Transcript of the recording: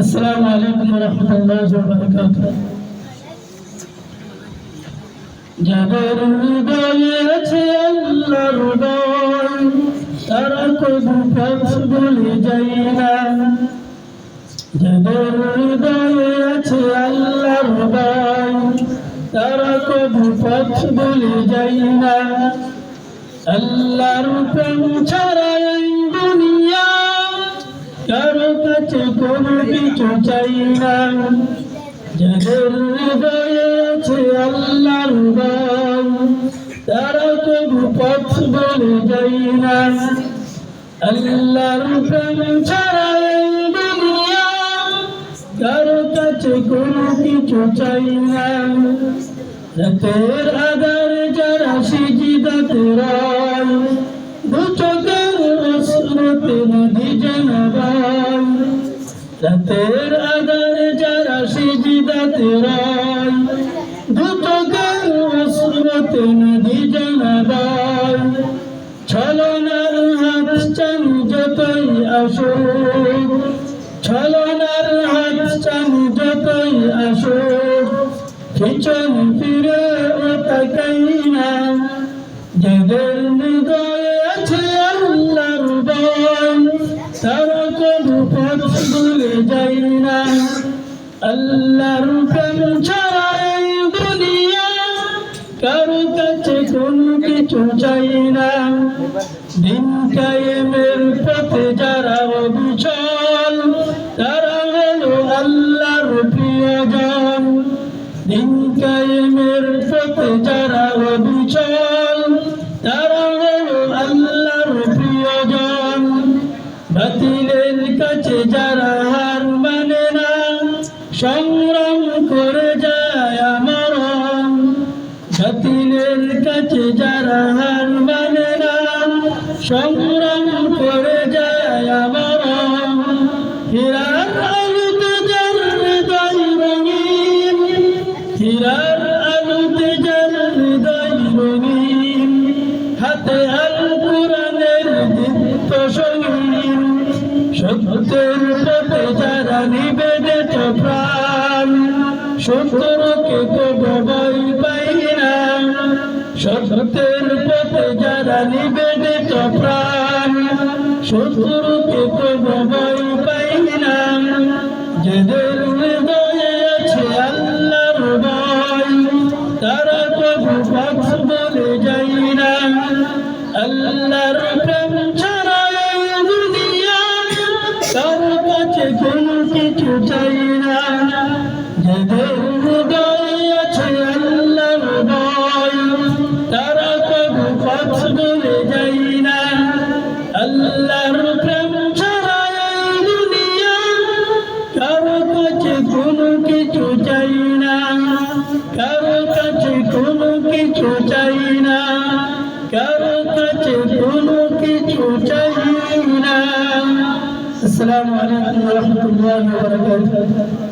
আসসালামু আলাইকুম ওয়া রাহমাতুল্লাহি ওয়া বারাকাতুহু। যাদের হৃদয়ে আছে আল্লাহর ভয়, তারা কবু পথ ভুলে যায় না। যাদের হৃদয়ে আছে আল্লাহর ভয়, তারা কবু পথ ভুলে যায় না। আল্লাহর প্রেম ছাড়া এই দুনিয়া কারো কাছে কোনো কিছু চাই না। যাদের হৃদয়ে আছে আল্লাহর ভয়, তারা কবু পথ ভুলে যায় না। আল্লাহর প্রেম ছাড়া এই দুনিয়া কারো কাছে কোনো কিছু চাই না। রাতের আঁধারে যারা সিজদাতে রয়, দু চোখের অশ্রুতে নদী যেন বয়। রাতের আঁধারে যারা সিজদাতে রয়, দু চোখের অশ্রুতে নদী যেন বয়। ছলনার হাত চানি যতই আসুক, ছলনার হাত চানি যতই আসুক, পিছন ফিরে তাকাই না। যাদের হৃদয়ে আছে আল্লাহর ভয়, তারা কবু পথ ভুলে যায় না। আল্লাহর প্রেম ছাড়া এই দুনিয়া কারো কাছে কোনো কিছু চাই না। দিন কায়েমের পথে যারা অবিচল, তারা হলো আল্লাহর প্রিয়জন। দিন কায়েমের পথে যারা অবিচল, তারা হলো আল্লাহর প্রিয়জন। বাতিলের কাছে যারা হার মানে না, সংগ্রাম করে যায় আমরণ। বাতিলের কাছে যারা হার মানে না, সংগ্রাম করে যায় আমরণ। হীরার আলোতে যার হৃদয় রঙিন, হীরার আলোতে যার হৃদয় রঙিন, হাতে আল কোরআনের দীপ্ত সঙ্গীন। সত্যের পথে যারা নিবেদিত প্রাণ, শত্রুকে কবু ভয় পাই না। সত্যের পথে যারা নিবেদিত প্রাণ, শত্রুকে কবু ভয় পাই না। যাদের হৃদয়ে আছে আল্লাহর ভয়, তারা কবু পথ ভুলে যায় না। আল্লাহর প্রেম ছাড়া এই দুনিয়া কারো কাছে কোনো কিছু চাই না। যাদের হৃদয়ে আছে আল্লাহর ভয়, তারা কবু পথ ভুলে যায় না। আল্লাহর প্রেম ছাড়া এই দুনিয়া কারো কাছে কোনো কিছু চাই না। কারো কাছে কোনো কিছু চাই না। কারো কাছে কোনো কিছু চাই না। আসসালামু আলাইকুম ওয়া রাহমাতুল্লাহি ওয়া বারাকাতুহু।